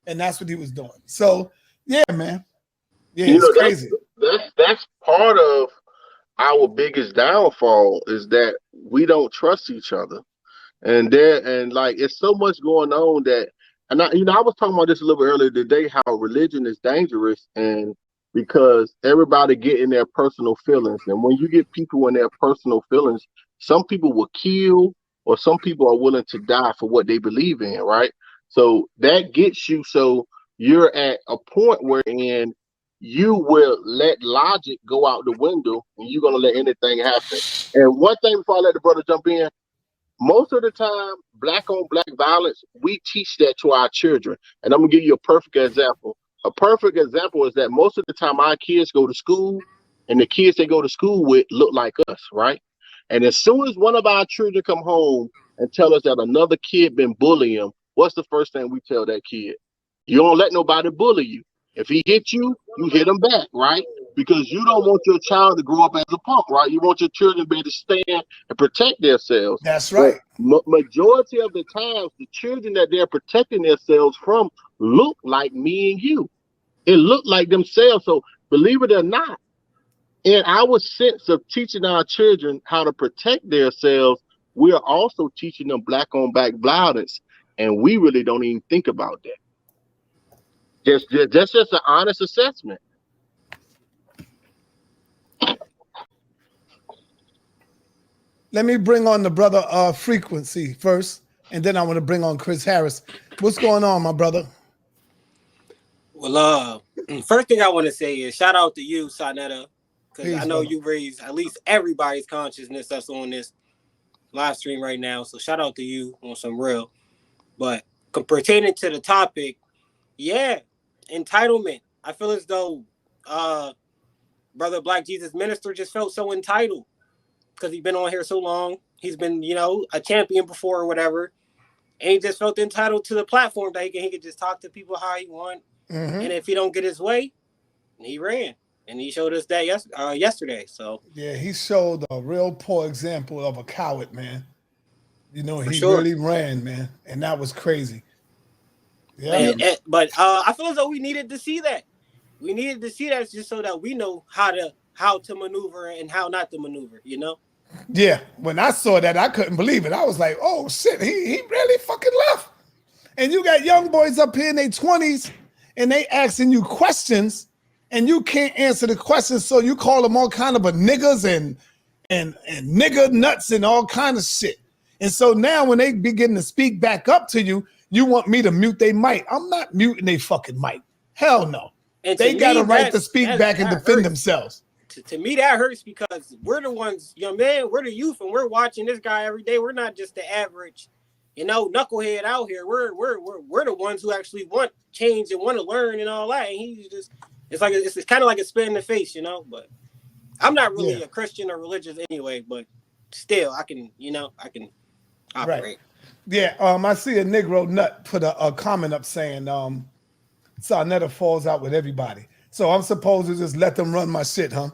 And that's what he was doing. So yeah, man. Yeah, You it's know, crazy. that's part of our biggest downfall is that we don't trust each other. And like it's so much going on that and I was talking about this a little bit earlier today, how religion is dangerous and because everybody get in their personal feelings. And when you get people in their personal feelings, some people will kill or some people are willing to die for what they believe in, right? So that gets you so you're at a point wherein you will let logic go out the window and you're gonna let anything happen. And one thing before I let the brother jump in, most of the time, black on black violence, we teach that to our children. And I'm gonna give you a perfect example. A perfect example is that most of the time our kids go to school and the kids they go to school with look like us, right? And as soon as one of our children come home and tell us that another kid been bullying them, what's the first thing we tell that kid? You don't let nobody bully you. If he hits you, you hit him back, right? Because you don't want your child to grow up as a punk, right? You want your children to be able to stand and protect themselves. That's But right. majority of the times, the children that they're protecting themselves from look like me and you. It looked like themselves. So believe it or not, in our sense of teaching our children how to protect themselves, we are also teaching them black on black violence. And we really don't even think about that. That's just an honest assessment. Let me bring on the brother Frequency first, and then I want to bring on Chris Harris. What's going on, my brother? Well, first thing I want to say is shout out to you, SANETER, because I know brother. you raised at least everybody's consciousness that's on this live stream right now. So shout out to you on some real. But pertaining to the topic, yeah, entitlement. I feel as though Brother Black Jesus Minister just felt so entitled because he's been on here so long. He's been, a champion before or whatever. And he just felt entitled to the platform that he could just talk to people how he want. Mm-hmm. And if he don't get his way, he ran. And he showed us that yesterday. So yeah, he showed a real poor example of a coward, man. He sure. really ran, man. And that was crazy. Yeah. But I feel as though we needed to see that. We needed to see that just so that we know how to maneuver and how not to maneuver, Yeah, when I saw that, I couldn't believe it. I was like, oh, shit, he really fucking left. And you got young boys up here in their 20s, and they asking you questions, and you can't answer the questions, so you call them all kind of a niggas and nigger nuts and all kind of shit. And so now when they begin to speak back up to you, you want me to mute their mic. I'm not muting their fucking mic. Hell no. And they got a right to speak back and defend themselves. To me, that hurts because we're the ones, man, we're the youth, and we're watching this guy every day. We're not just the average, knucklehead out here. We're the ones who actually want change and want to learn and all that. And he's just, it's kind of like a spit in the face, But I'm not really a Christian or religious anyway. But still, I can operate. Right. Yeah. I see a Negro nut put a comment up saying, SANETER falls out with everybody. So I'm supposed to just let them run my shit, huh?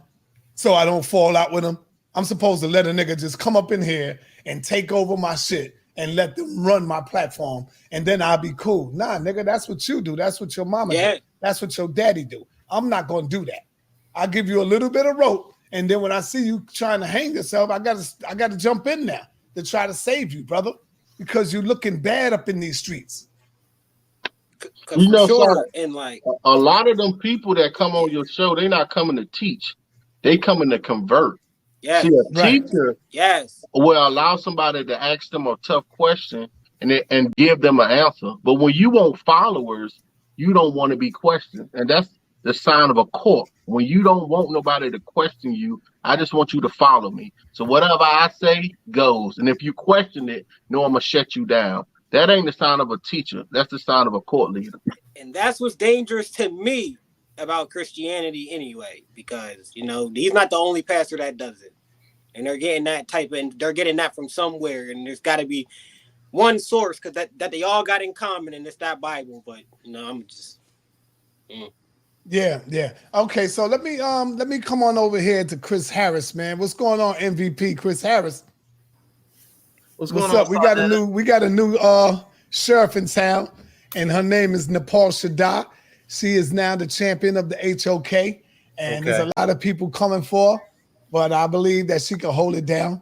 So I don't fall out with them. I'm supposed to let a nigga just come up in here and take over my shit and let them run my platform, and then I'll be cool. Nah, nigga, that's what you do. That's what your mama do. That's what your daddy do. I'm not gonna do that. I'll give you a little bit of rope, and then when I see you trying to hang yourself, I gotta jump in there to try to save you, brother, because you're looking bad up in these streets. Sure, and like a lot of them people that come on your show, they're not coming to teach. They coming to convert. Yes. See, a teacher yes. will allow somebody to ask them a tough question and give them an answer. But when you want followers, you don't want to be questioned. And that's the sign of a cult. When you don't want nobody to question you, I just want you to follow me. So whatever I say goes. And if you question it, no, I'm going to shut you down. That ain't the sign of a teacher. That's the sign of a court leader. And that's what's dangerous to me about Christianity anyway, because, he's not the only pastor that does it. And they're getting that they're getting that from somewhere. And there's got to be one source because that they all got in common, and it's that Bible. But, I'm just... Yeah. Okay, so let me come on over here to Chris Harris, man. What's going on, MVP Chris Harris? What's up? We got a new sheriff in town, and her name is NAPAH SHADAH. She is now the champion of the HOK, and there's a lot of people coming for her, but I believe that she can hold it down.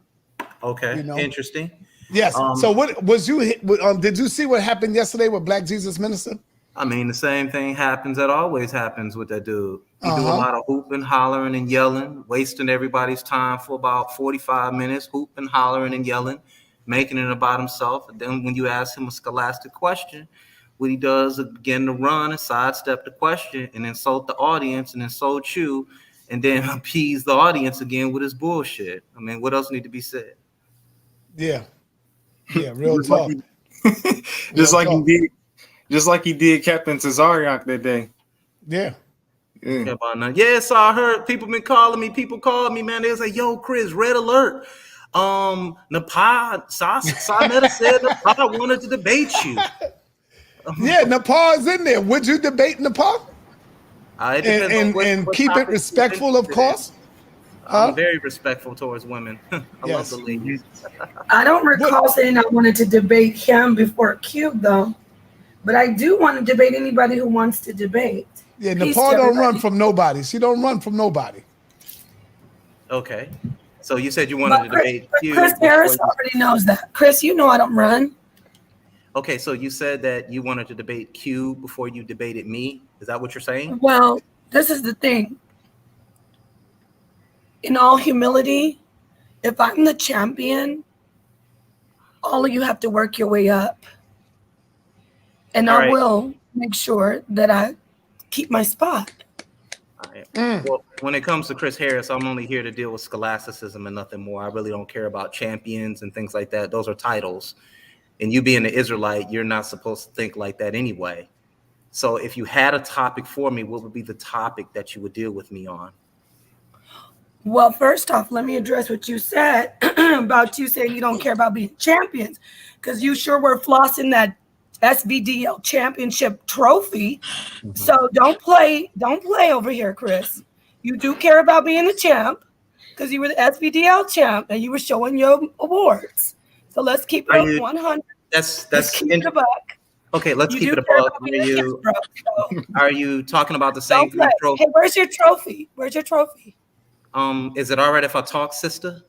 Okay, You know? interesting. Yes. So what was you? Did you see what happened yesterday with Black Jesus Minister? I mean, the same thing happens that always happens with that dude. He do a Uh-huh. lot of hooping, hollering, and yelling, wasting everybody's time for about 45 minutes, hooping, hollering, and yelling, making it about himself. And then when you ask him a scholastic question, what he does is begin to run and sidestep the question and insult the audience and insult you, and then appease the audience again with his bullshit. I mean, what else need to be said? Yeah. Yeah, real talk. Just like he did Captain Tazariak that day. Yeah. Yeah, so I heard people been calling me. People called me, man. They was like, "Yo, Chris, red alert. NAPAH, SANETER said NAPAH wanted to debate you." Yeah, NAPAH is in there. Would you debate NAPAH? It depends on And what keep it topic respectful, of course. I'm very respectful towards women. I Yes. love the ladies. I don't recall saying I wanted to debate him before Cube, though. But I do want to debate anybody who wants to debate. Yeah, Peace NAPAH to don't everybody. run from nobody. She don't run from nobody. Okay. So you said you wanted to debate Q. Chris Harris already knows that. Chris, you know I don't run. Okay, so you said that you wanted to debate Q before you debated me. Is that what you're saying? Well, this is the thing. In all humility, if I'm the champion, all of you have to work your way up. And All I right. will make sure that I keep my spot. All right. Well, when it comes to Chris Harris, I'm only here to deal with scholasticism and nothing more. I really don't care about champions and things like that. Those are titles. And you being an Israelite, you're not supposed to think like that anyway. So if you had a topic for me, what would be the topic that you would deal with me on? Well, first off, let me address what you said about you saying you don't care about being champions, because you sure were flossing that SBDL championship trophy. So don't play over here, Chris. You do care about being the champ because you were the SBDL champ and you were showing your awards. So let's keep it 100. Let's keep it a buck. Okay, let's keep it a buck. Are you talking about the same trophy? Hey, where's your trophy? Where's your trophy? Is it all right if I talk, sister?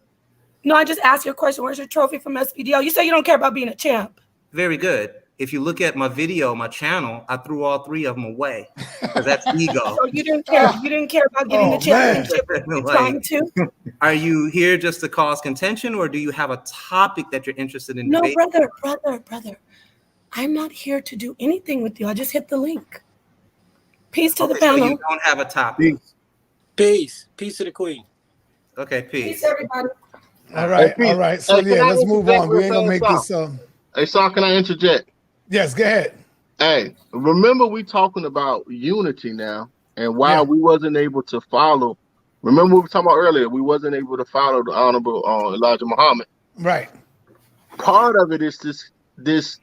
No, I just asked you a question. Where's your trophy from SBDL? You say you don't care about being a champ. Very good. If you look at my video, my channel, I threw all three of them away because that's ego. So you didn't care. You didn't care about getting the championship. Trying to. Are you here just to cause contention, or do you have a topic that you're interested in? No, debating? brother. I'm not here to do anything with you. I just hit the link. Peace to the panel. So you don't have a topic. Peace to the queen. Okay, peace. Peace, everybody. All right. So yeah, let's move on. We ain't gonna make this. Hey, Saul, can I interject? Yes, go ahead. Hey, remember we talking about unity now and why we wasn't able to follow. Remember we were talking about earlier, we wasn't able to follow the Honorable Elijah Muhammad. Right. Part of it is this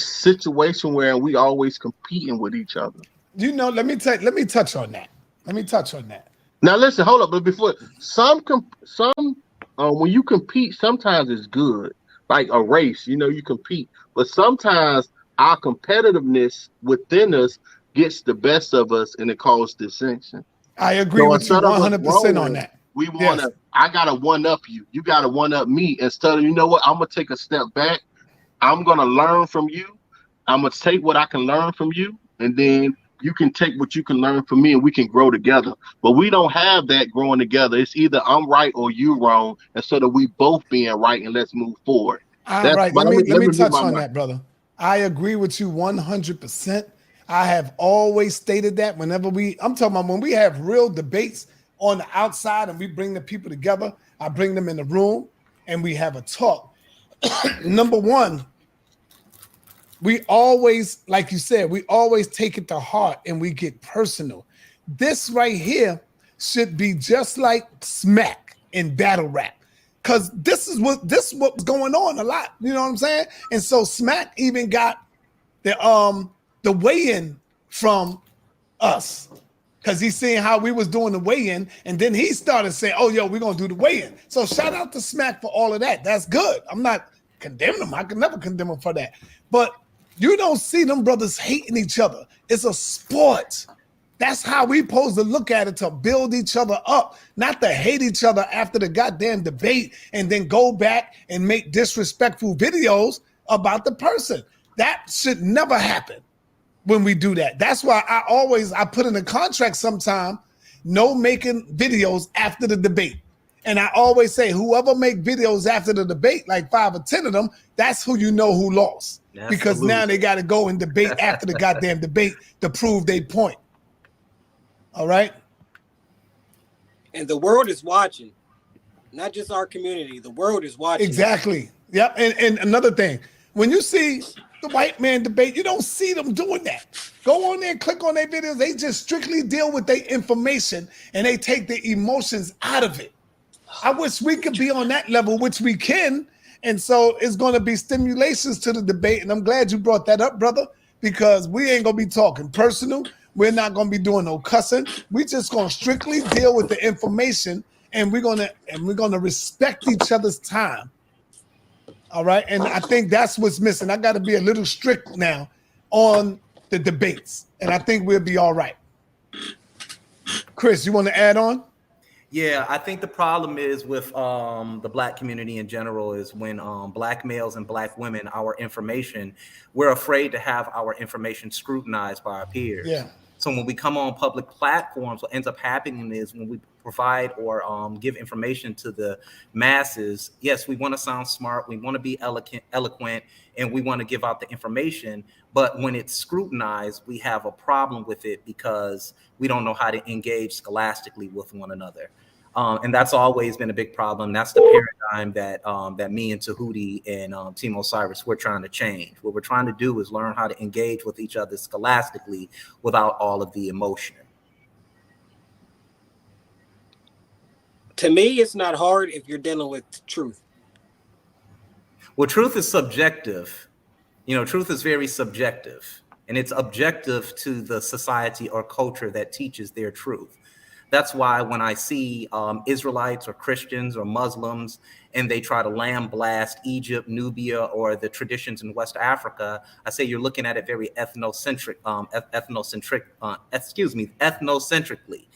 situation where we always competing with each other. You know, let me touch on that. Now listen, hold up, but before when you compete, sometimes it's good. Like a race, you know, you compete, but sometimes our competitiveness within us gets the best of us and it causes dissension. I agree with you 100% on that. We want to, I got to one up you. You got to one up me instead of, you know what, I'm going to take a step back. I'm going to learn from you. I'm going to take what I can learn from you. And then you can take what you can learn from me and we can grow together. But we don't have that growing together. It's either I'm right or you wrong instead of we both being right and let's move forward. All right, let me touch on that, brother. I agree with you 100%. I have always stated that I'm talking about when we have real debates on the outside and we bring the people together, I bring them in the room and we have a talk. Number one, we always, like you said, we always take it to heart and we get personal. This right here should be just like smack in battle rap. Because this is what's going on a lot. You know what I'm saying? And so Smack even got the weigh-in from us. Because he's seeing how we was doing the weigh-in, and then he started saying, oh, yo, we're going to do the weigh-in. So shout out to Smack for all of that. That's good. I'm not condemning him. I can never condemn him for that. But You don't see them brothers hating each other. It's a sport. That's how we supposed to look at it, to build each other up, not to hate each other after the goddamn debate and then go back and make disrespectful videos about the person. That should never happen when we do that. That's why I put in the contract sometime, no making videos after the debate. And I always say, whoever make videos after the debate, like 5 or 10 of them, that's who you know who lost. That's because now they got to go and debate after the goddamn debate to prove their point. All right. And the world is watching, not just our community. The world is watching. Exactly. Yep. And another thing, when you see the white man debate, you don't see them doing that. Go on there and click on their videos. They just strictly deal with their information and they take the emotions out of it. I wish we could be on that level, which we can. And so it's going to be stimulations to the debate. And I'm glad you brought that up, brother, because we ain't going to be talking personal. We're not going to be doing no cussing. We just going to strictly deal with the information, and we're going to respect each other's time. All right. And I think that's what's missing. I got to be a little strict now on the debates, and I think we'll be all right. Chris, you want to add on? Yeah, I think the problem is with the Black community in general is when Black males and Black women, our information, we're afraid to have our information scrutinized by our peers. Yeah. So when we come on public platforms, what ends up happening is when we provide or give information to the masses, yes, we want to sound smart, we want to be eloquent, and we want to give out the information. But when it's scrutinized, we have a problem with it because we don't know how to engage scholastically with one another. And that's always been a big problem. That's the paradigm that me and Tahuti and Team Osiris, we're trying to change. What we're trying to do is learn how to engage with each other scholastically without all of the emotion. To me, it's not hard if you're dealing with truth. Well, truth is subjective. You know, truth is very subjective, and it's objective to the society or culture that teaches their truth. That's why when I see Israelites or Christians or Muslims and they try to ethnocentric Nubia or the traditions in West Africa, I say you're looking at it very ethnocentrically.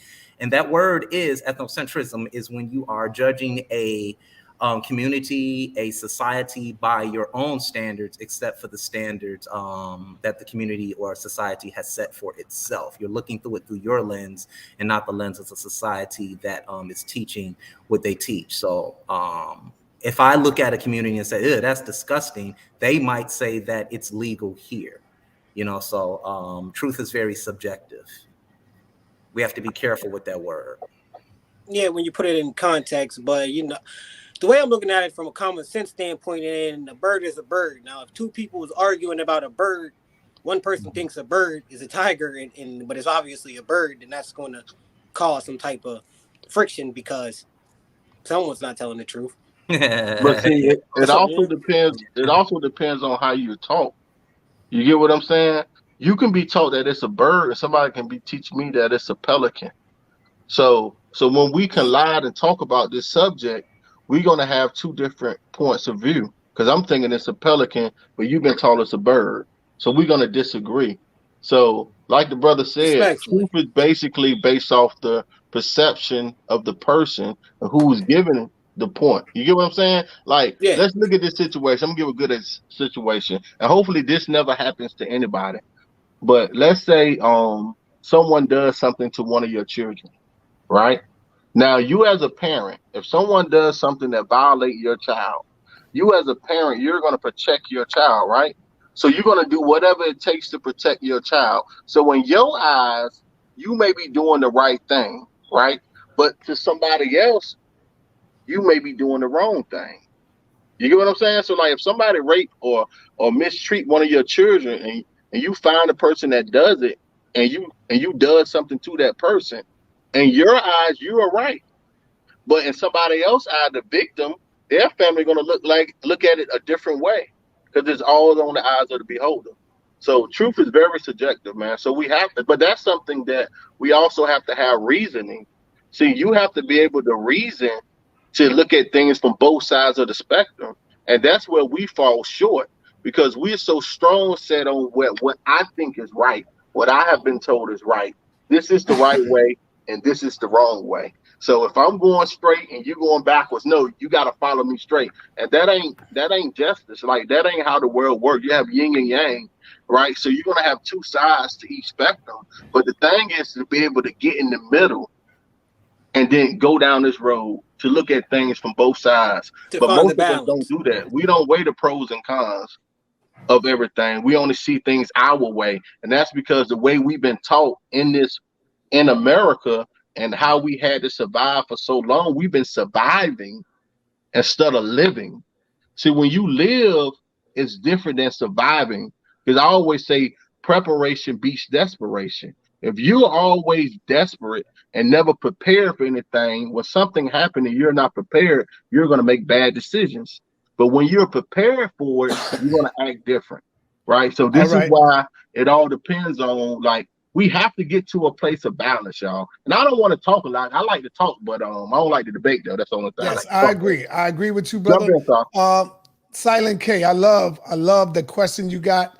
And that word is ethnocentrism, is when you are judging a community, a society by your own standards, except for the standards that the community or society has set for itself. You're looking through it through your lens and not the lens of the society that is teaching what they teach. So if I look at a community and say, "Ew, that's disgusting," they might say that it's legal here. You know, so truth is very subjective. We have to be careful with that word. Yeah, when you put it in context, but you know, the way I'm looking at it from a common sense standpoint, and a bird is a bird. Now, if two people is arguing about a bird, one person thinks a bird is a tiger, but it's obviously a bird, then that's going to cause some type of friction because someone's not telling the truth. But see, it also depends. It also depends on how you talk. You get what I'm saying? You can be taught that it's a bird, and somebody can be teach me that it's a pelican. So when we collide and talk about this subject, we're going to have two different points of view, because I'm thinking it's a pelican, but you've been taught it's a bird. So we're going to disagree. So like the brother said, truth is basically based off the perception of the person who's giving the point. You get what I'm saying? Like, let's look at this situation. I'm going to give a good situation. And hopefully this never happens to anybody. But let's say someone does something to one of your children, right? Now, you as a parent, if someone does something that violates your child, you as a parent, you're going to protect your child, right? So you're going to do whatever it takes to protect your child. So in your eyes, you may be doing the right thing, right? But to somebody else, you may be doing the wrong thing. You get what I'm saying? So like if somebody rape or mistreat one of your children and you find a person that does it and you does something to that person, in your eyes, you are right. But in somebody else's eye, the victim, their family going to look at it a different way, because it's all on the eyes of the beholder. So truth is very subjective, man. So we have to, but that's something that we also have to have reasoning. See, you have to be able to reason to look at things from both sides of the spectrum. And that's where we fall short, because we're so strong set on what I think is right, what I have been told is right. This is the right way, and this is the wrong way. So if I'm going straight and you're going backwards, no, you got to follow me straight, and that ain't justice. Like, that ain't how the world works. You have yin and yang, right? So you're gonna have two sides to each spectrum. But the thing is to be able to get in the middle and then go down this road to look at things from both sides. To But find most the of us don't balance. do that. We don't weigh the pros and cons of everything. We only see things our way. And that's because the way we've been taught in America and how we had to survive for so long, we've been surviving instead of living. See, when you live, it's different than surviving. Because I always say preparation beats desperation. If you're always desperate and never prepared for anything, when something happens and you're not prepared, you're going to make bad decisions. But when you're prepared for it, you're going to act different, right? So this is why it all depends on, like, we have to get to a place of balance, y'all. And I don't want to talk a lot. I like to talk, but I don't like to debate, though. That's the only thing. Yes, I agree. I agree with you, brother. Silent K, I love the question you got.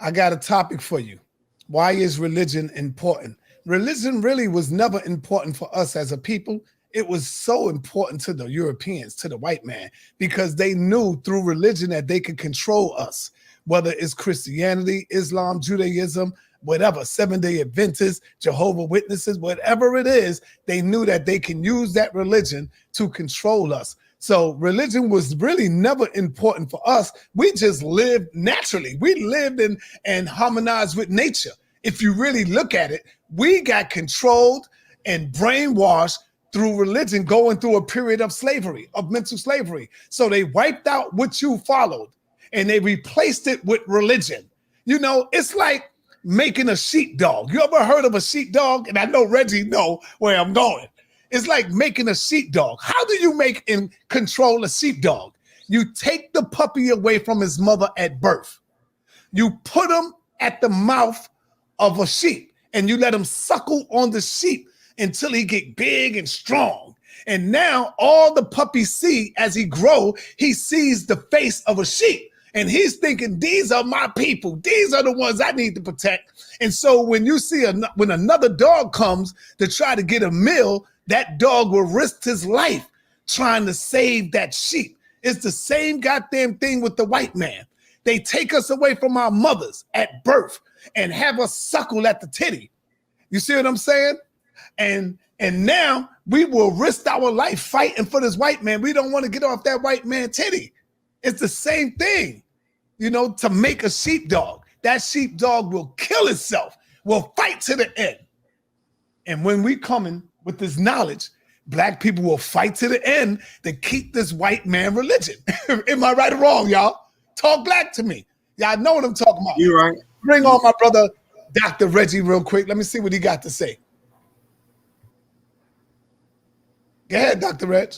I got a topic for you. Why is religion important? Religion really was never important for us as a people. It was so important to the Europeans, to the white man, because they knew through religion that they could control us, whether it's Christianity, Islam, Judaism, whatever, Seventh-day Adventists, Jehovah's Witnesses, whatever it is, they knew that they can use that religion to control us. So religion was really never important for us. We just lived naturally. We lived and harmonized with nature. If you really look at it, we got controlled and brainwashed through religion, going through a period of slavery, of mental slavery. So they wiped out what you followed and they replaced it with religion. You know, it's like making a sheepdog. You ever heard of a sheepdog? And I know Reggie know where I'm going. It's like making a sheepdog. How do you make and control a sheepdog? You take the puppy away from his mother at birth. You put him at the mouth of a sheep and you let him suckle on the sheep until he get big and strong. And now all the puppy see as he grow, he sees the face of a sheep. And he's thinking, these are my people. These are the ones I need to protect. And so when you see when another dog comes to try to get a meal, that dog will risk his life trying to save that sheep. It's the same goddamn thing with the white man. They take us away from our mothers at birth and have us suckle at the titty. You see what I'm saying? And now we will risk our life fighting for this white man. We don't want to get off that white man titty. It's the same thing, you know, to make a sheepdog. That sheepdog will kill itself, will fight to the end. And when we coming with this knowledge, black people will fight to the end to keep this white man religion. Am I right or wrong, y'all? Talk black to me. Y'all know what I'm talking about. You're right. Bring on my brother, Dr. Reggie, real quick. Let me see what he got to say. Go ahead, Dr. Reg.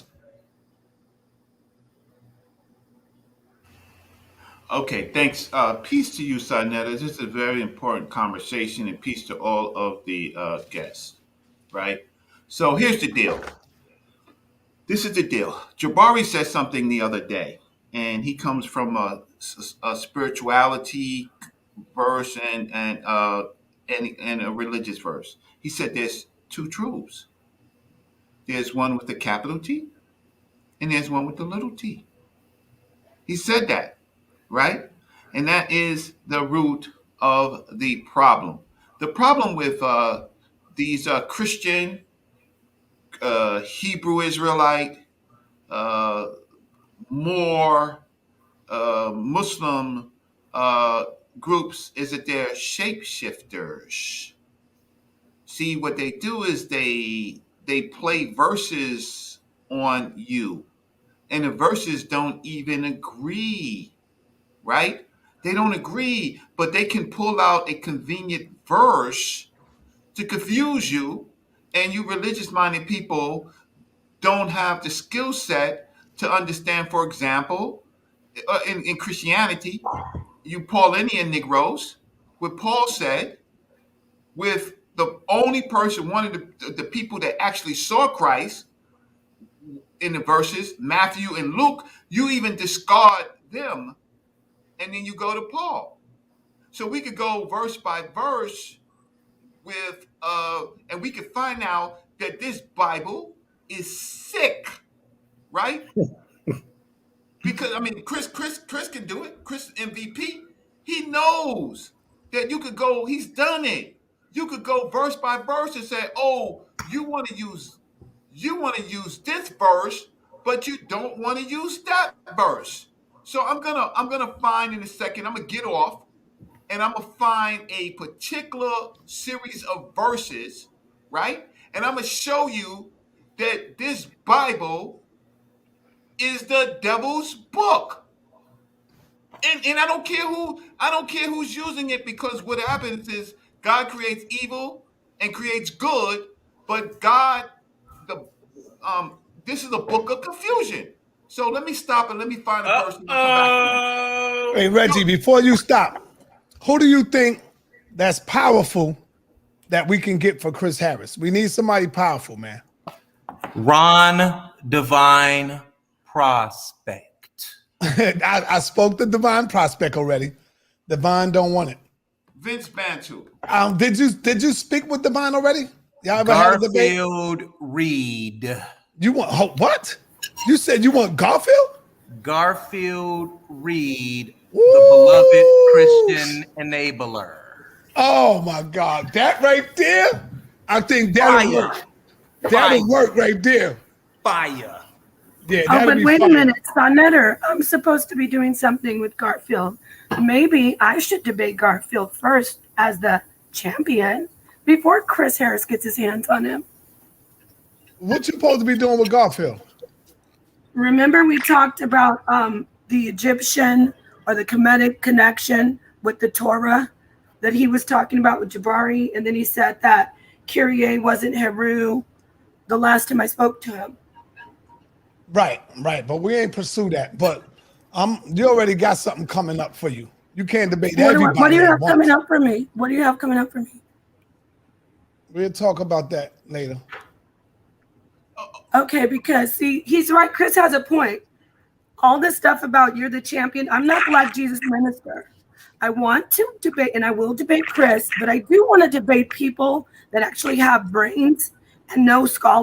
Okay, thanks. Peace to you, SANETER. This is a very important conversation, and peace to all of the guests, right? So here's the deal. This is the deal. Jabari said something the other day, and he comes from a spirituality verse and a religious verse. He said there's two truths. There's one with the capital T, and there's one with the little t. He said that, right? And that is the root of the problem. The problem with these Christian, Hebrew Israelite, more Muslim groups is that they're shapeshifters. See, what they do is they play verses on you, and the verses don't even agree, right? They don't agree, but they can pull out a convenient verse to confuse you, and you religious-minded people don't have the skill set to understand. For example, in Christianity, you Paulinian Negroes, what Paul said, with the only person, one of the people that actually saw Christ in the verses, Matthew and Luke, you even discard them and then you go to Paul. So we could go verse by verse with and we could find out that this Bible is sick, right? Because I mean, Chris can do it. Chris MVP, he knows that you could go. He's done it. You could go verse by verse and say, "Oh, you want to use this verse, but you don't want to use that verse." So I'm gonna find in a second. I'm gonna get off, and I'm gonna find a particular series of verses, right? And I'm gonna show you that this Bible is the devil's book. And I don't care who's using it, because what happens is God creates evil and creates good, but this is a book of confusion. So let me stop and let me find a person and come back. Hey, Reggie, before you stop, who do you think that's powerful that we can get for Chris Harris? We need somebody powerful, man. Ron Divine Prospect. I spoke to Divine Prospect already. Divine don't want it. Vince Bantu. Did you speak with Divine already? Y'all ever had a debate? Garfield Reed. You want what? You said you want Garfield? Garfield Reed, Woo! the beloved Christian enabler. Oh my God, that right there, I think that'll work. That'll work right there. Fire. Yeah, Oh, but wait fire. a minute, SANETER, I'm supposed to be doing something with Garfield. Maybe I should debate Garfield first as the champion before Chris Harris gets his hands on him. What you supposed to be doing with Garfield? Remember we talked about the Egyptian or the Kemetic connection with the Torah that he was talking about with Jabari, and then he said that Kyrie wasn't Heru the last time I spoke to him. Right. But we ain't pursue that. But you already got something coming up for you. You can't debate everybody. What do you at have once. coming up for me? What do you have coming up for me? We'll talk about that later. Okay, because see, he's right. Chris has a point. All this stuff about you're the champion. I'm not Black Jesus Minister. I want to debate, and I will debate Chris, but I do want to debate people that actually have brains and know scholars.